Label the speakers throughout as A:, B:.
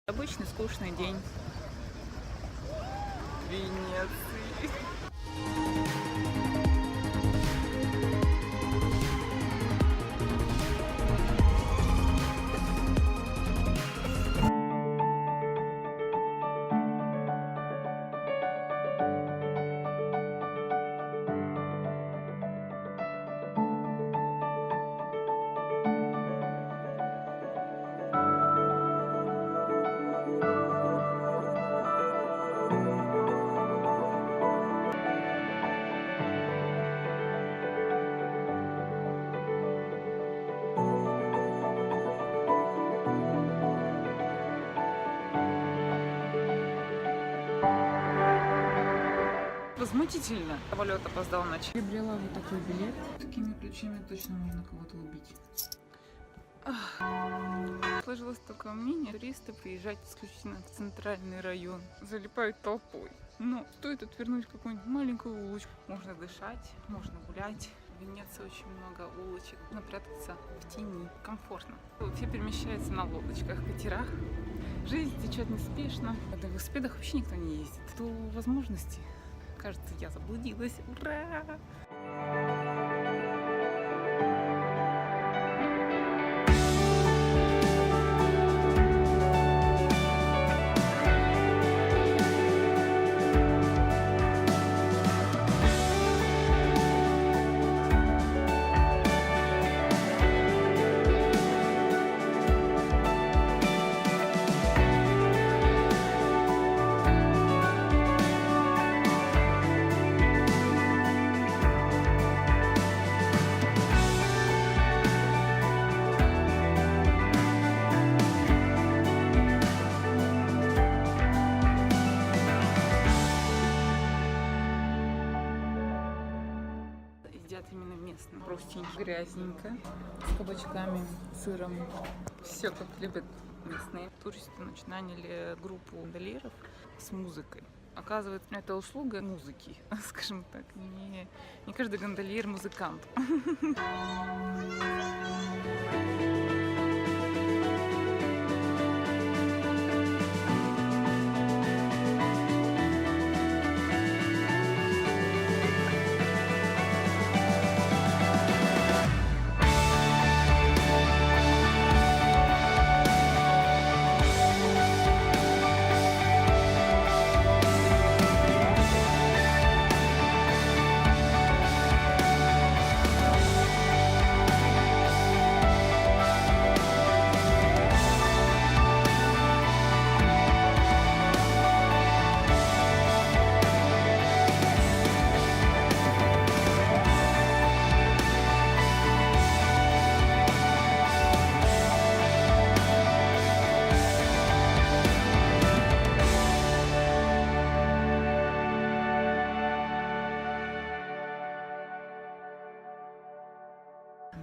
A: Обычный скучный день в Венеции. Возмутительно. Самолет опоздал на час. Приобрела вот такой билет. Такими ключами точно можно кого-то убить. Сложилось такое мнение, туристы приезжают исключительно в центральный район, залипают толпой. Но стоит отвернуть какую-нибудь маленькую улочку. Можно дышать, можно гулять. В Венеции очень много улочек. Можно прятаться в тени. Комфортно. Все перемещаются на лодочках, катерах. Жизнь течет неспешно. На велосипедах вообще никто не ездит. То возможности. Кажется, я заблудилась. Ура! Едят именно местно. Простенько, грязненько, с кабачками, сыром. Все как любят местные. Туристы наняли группу гондольеров с музыкой. Оказывается, это услуга музыки, скажем так. Не каждый гондольер музыкант.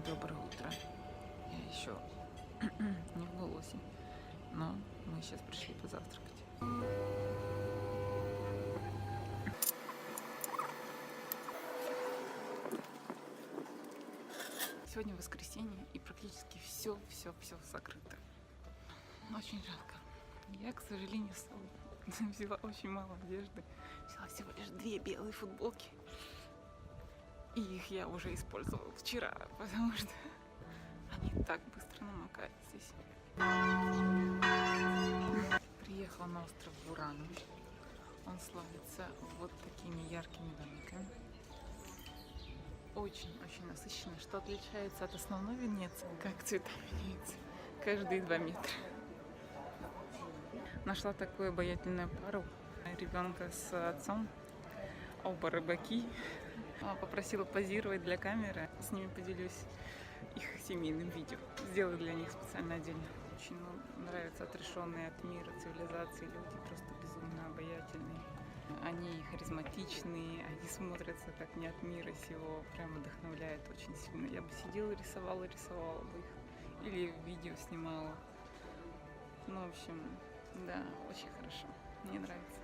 A: Доброе утро. Я еще не в голосе, но мы сейчас пришли позавтракать. Сегодня воскресенье и практически все закрыто. Очень жалко. Я, к сожалению, взяла очень мало одежды. Взяла всего лишь 2 белые футболки. И их я уже использовала вчера, потому что они так быстро намокают здесь. Приехала на остров Бурано. Он славится вот такими яркими домиками. Очень насыщенно, что отличается от основной Венеции, как цвета меняются каждые 2 метра. Нашла такую обаятельную пару. Ребенка с отцом. Оба рыбаки. Попросила позировать для камеры. С ними поделюсь их семейным видео. Сделаю для них специально отдельно. Очень нравятся отрешенные от мира, цивилизации люди. Просто безумно обаятельные. Они харизматичные, они смотрятся как не от мира сего. Прям вдохновляет очень сильно. Я бы сидела, рисовала бы их. Или видео снимала. Ну, в общем, да, очень хорошо. Мне нравится.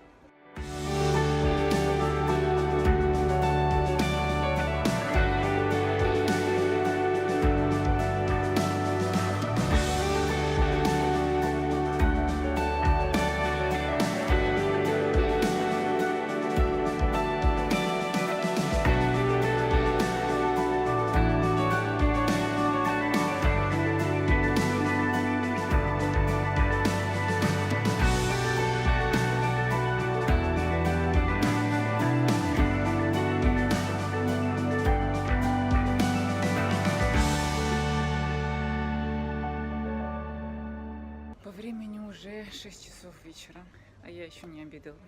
A: Уже 6 часов вечера, а я еще не обедала.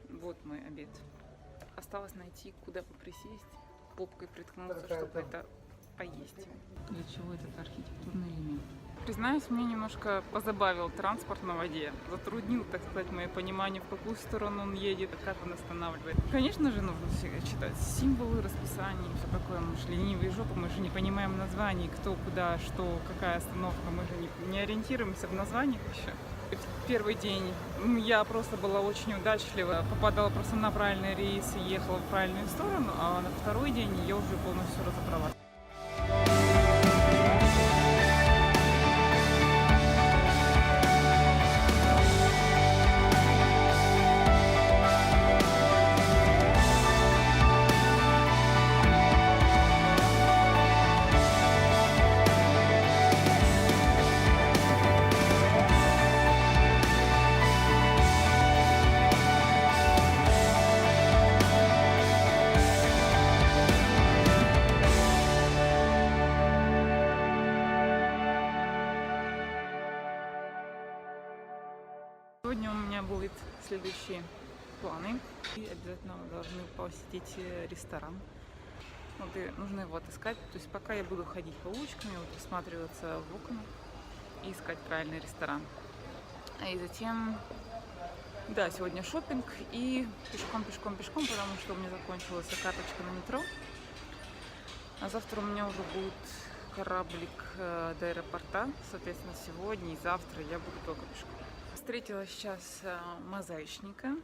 A: Вот мой обед. Осталось найти, куда поприсесть, попкой приткнуться, чтобы это поесть. Для чего этот архитектурный элемент? Признаюсь, меня немножко позабавил транспорт на воде. Затруднил, так сказать, мое понимание, в какую сторону он едет, и как он останавливает. Конечно же, нужно всегда читать символы, расписание, все такое. Мы же ленивые жопы, мы же не понимаем названий, кто, куда, что, какая остановка. Мы же не ориентируемся в названиях еще. В первый день я просто была очень удачлива, попадала просто на правильный рейс и ехала в правильную сторону, а на второй день я уже полностью разобралась. Сегодня у меня будут следующие планы. И обязательно мы должны посетить ресторан. Вот, и нужно его отыскать. То есть пока я буду ходить по улочкам, вот, всматриваться в окна и искать правильный ресторан. И затем, да, сегодня шопинг и пешком, потому что у меня закончилась карточка на метро. А завтра у меня уже будет кораблик до аэропорта. Соответственно, сегодня и завтра я буду только пешком. Встретила сейчас мозаичника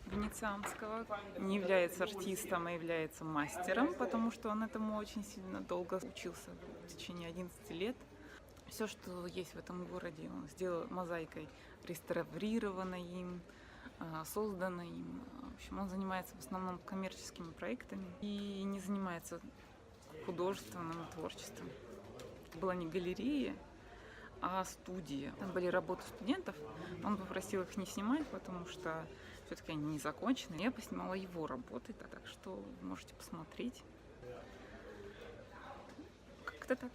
A: венецианского. Не является артистом, а является мастером, потому что он этому очень сильно долго учился, в течение 11 лет. Все, что есть в этом городе, он сделал мозаикой, реставрировано им, создано им. В общем, он занимается в основном коммерческими проектами и не занимается художественным творчеством. Это была не галерея, а студия. Там были работы студентов. Он попросил их не снимать, потому что все-таки они не закончены. Я поснимала его работы, так что можете посмотреть. Как-то так.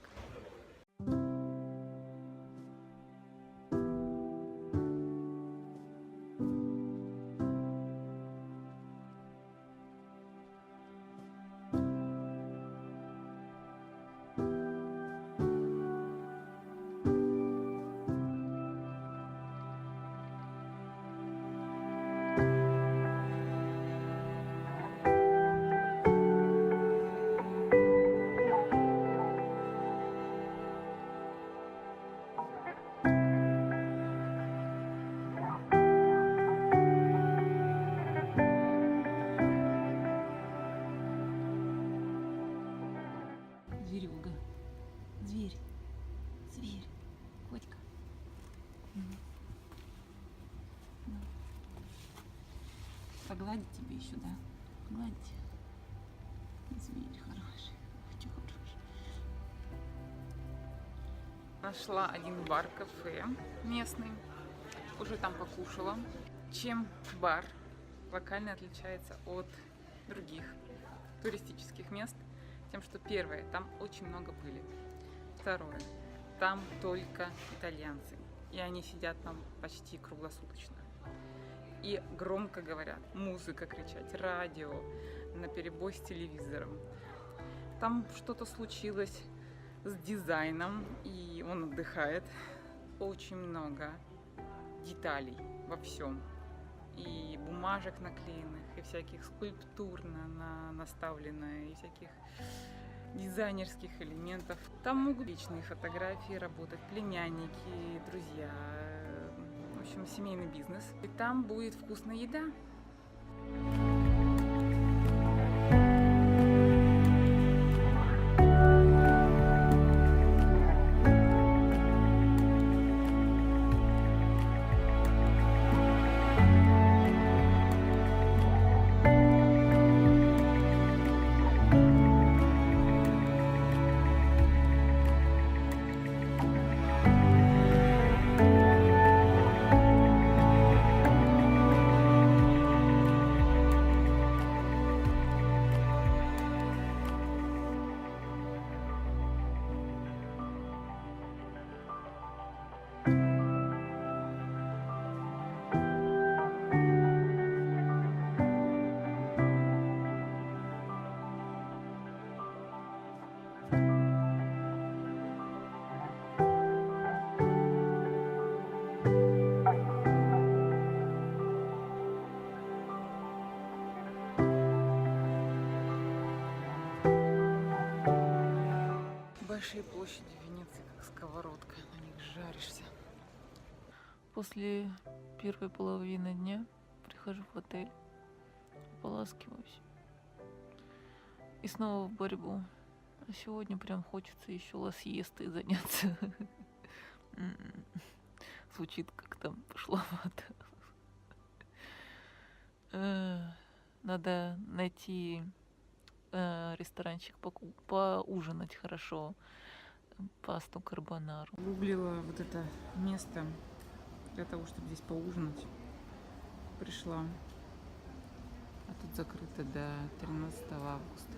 A: Зверюга. Зверь. Котька. Погладить тебе еще, да? Погладить. Зверь хороший. Очень хороший. Нашла один бар-кафе местный. Уже там покушала. Чем бар локально отличается от других туристических мест? Тем, что первое, там очень много пыли. Второе, там только итальянцы. И они сидят там почти круглосуточно. И громко говорят, музыка кричать, радио, наперебой с телевизором. Там что-то случилось с дизайном, и он отдыхает. Очень много деталей во всем. И бумажек наклеенных, и всяких скульптур наставлено, и всяких дизайнерских элементов. Там могут личные фотографии работать, племянники, друзья. В общем, семейный бизнес. И там будет вкусная еда. Большие площади Венеции, как сковородка, на них жаришься. После первой половины дня прихожу в отель, ополаскиваюсь и снова в борьбу. А сегодня прям хочется еще ласьестой заняться. Звучит как-то пошловато. Надо найти ресторанчик, поужинать хорошо, пасту карбонару. Гуглила вот это место для того, чтобы здесь поужинать. Пришла. А тут закрыто до 13 августа.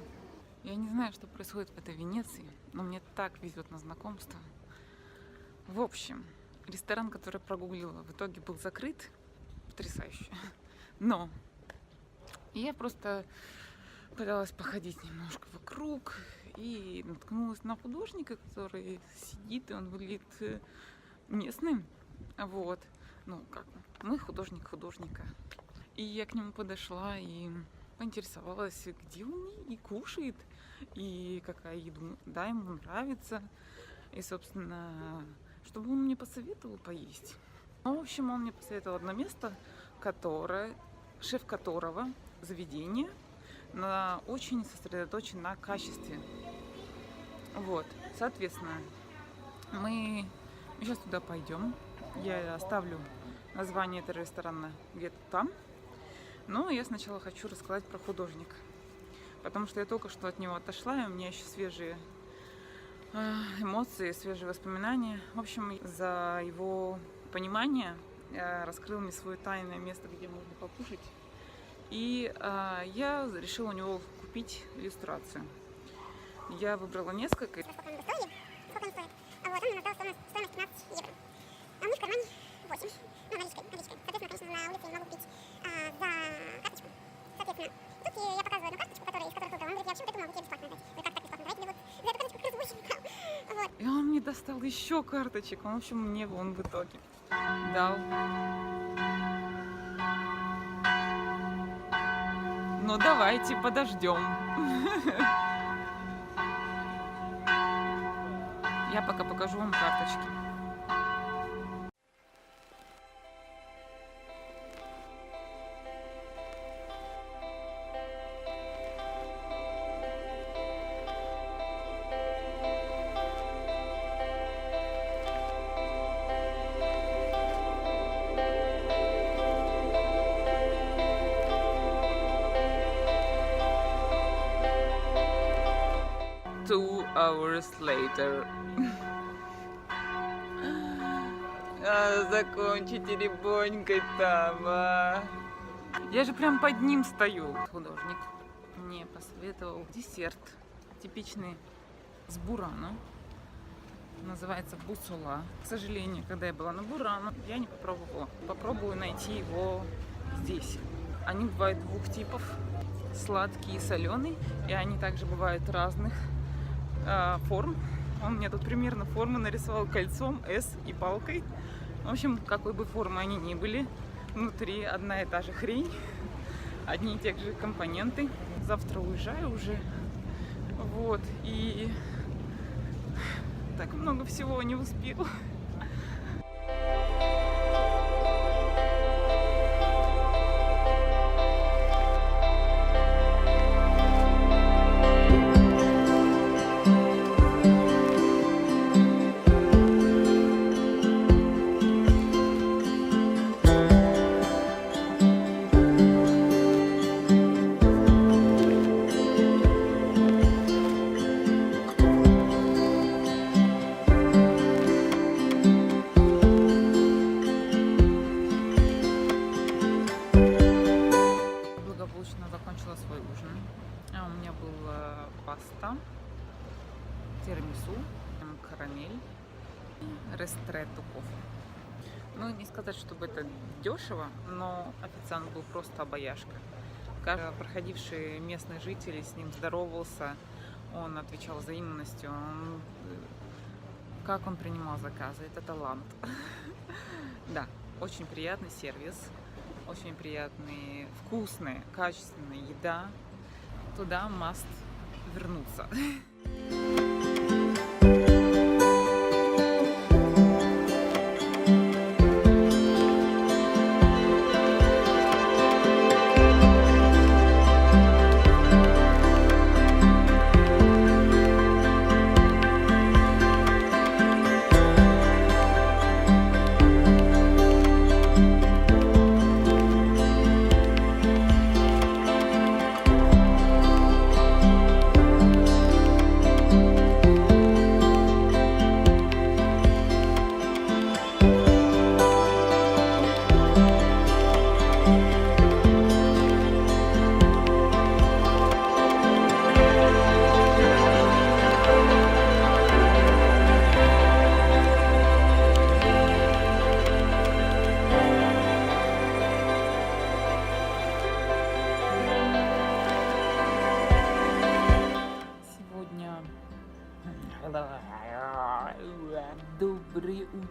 A: Я не знаю, что происходит в этой Венеции, но мне так везет на знакомство. В общем, ресторан, который я прогуглила, в итоге был закрыт. Потрясающе. Но я просто пыталась походить немножко вокруг и наткнулась на художника, который сидит, и он выглядит местным. Вот. Ну, как мы художник художника. И я к нему подошла и поинтересовалась, где он и кушает, и какая еда ему нравится. И, собственно, чтобы он мне посоветовал поесть. Ну, в общем, он мне посоветовал одно место, шеф которого заведение очень сосредоточен на качестве. Вот, соответственно, мы сейчас туда пойдем. Я оставлю название этого ресторана где-то там. Но я сначала хочу рассказать про художника, потому что я только что от него отошла, и у меня еще свежие эмоции, свежие воспоминания. В общем, за его понимание раскрыл мне свое тайное место, где можно покушать. И я решила у него купить иллюстрацию. Я выбрала несколько.
B: Сколько он стоит? Сколько он стоит? А вот он назвал стоимость 15 евро. А у меня в кармане 8. Ну, наличкой. Соответственно, конечно, на улице я могу купить за карточку. Соответственно, тут я показываю одну карточку, из которой выбрала. Он говорит, я вообще вот эту могу тебе бесплатно дать. Я как так бесплатно? Давайте мне вот за эту карточку как раз 8. Вот.
A: И он мне достал еще карточек. В общем, мне он в итоге дал. Ну, давайте подождем. Я пока покажу вам карточки. Two hours later. Закончите ребонькой там, а. Я же прям под ним стою. Художник мне посоветовал десерт, типичный с Бурано. Называется бусола. К сожалению, когда я была на Бурано, я не попробовала. Попробую найти его здесь. Они бывают двух типов. Сладкий и соленый. И они также бывают разных форм. Он мне тут примерно форму нарисовал кольцом, S и палкой. В общем, какой бы формы они ни были, внутри одна и та же хрень, одни и те же компоненты. Завтра уезжаю уже. Вот. И так много всего не успела. Закончила свой ужин. У меня была паста, тирамису, карамель, ристретто кофе. Ну, не сказать, чтобы это дешево, но официант был просто обаяшка. Проходивший местный житель с ним здоровался, он отвечал взаимностью. Как он принимал заказы, это талант. Да, очень приятный сервис. Очень приятная, вкусная, качественная еда. Туда must вернуться.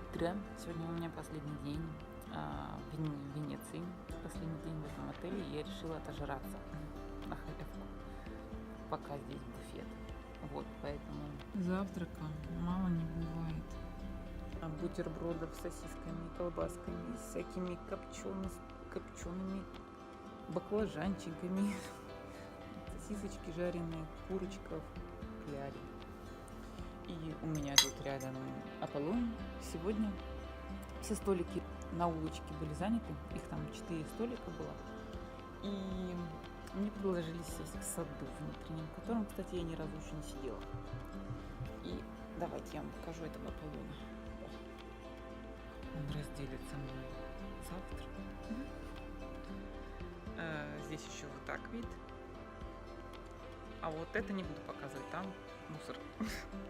A: утро. Сегодня у меня последний день в Венеции. Последний день в этом отеле. И я решила отожраться на халявку, пока здесь буфет. Вот, поэтому завтрака мало не бывает. Бутербродов с сосисками, колбасками, с всякими копчеными баклажанчиками, сосисочки жареные, курочка в кляре. И у меня тут рядом Аполлон. Сегодня все столики на улочке были заняты. Их там 4 столика было. И мне предложили сесть в саду внутреннем, в котором, кстати, я ни разу еще не сидела. И давайте я вам покажу этого Аполлона. Он разделит со мной завтрак. Здесь еще вот так вид. А вот это не буду показывать, там мусор.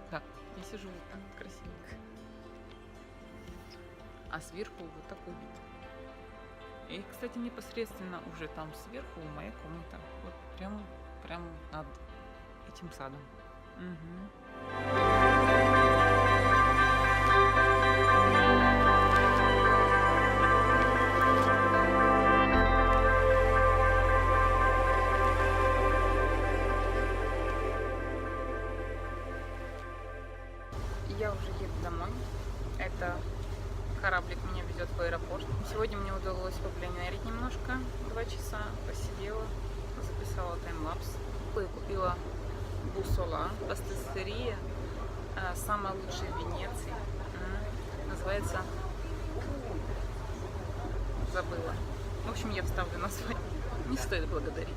A: Так, я сижу вот так красивенько. А сверху вот такой вид. И, кстати, непосредственно уже там сверху моя комната. Вот прям над этим садом. Я уже еду домой. Это кораблик меня везет в аэропорт. Сегодня мне удалось попленерить немножко. 2 часа посидела, записала таймлапс. И купила бусола, пастистерия, самая лучшая в Венеции. Называется... Забыла. В общем, я вставлю название. Не стоит благодарить.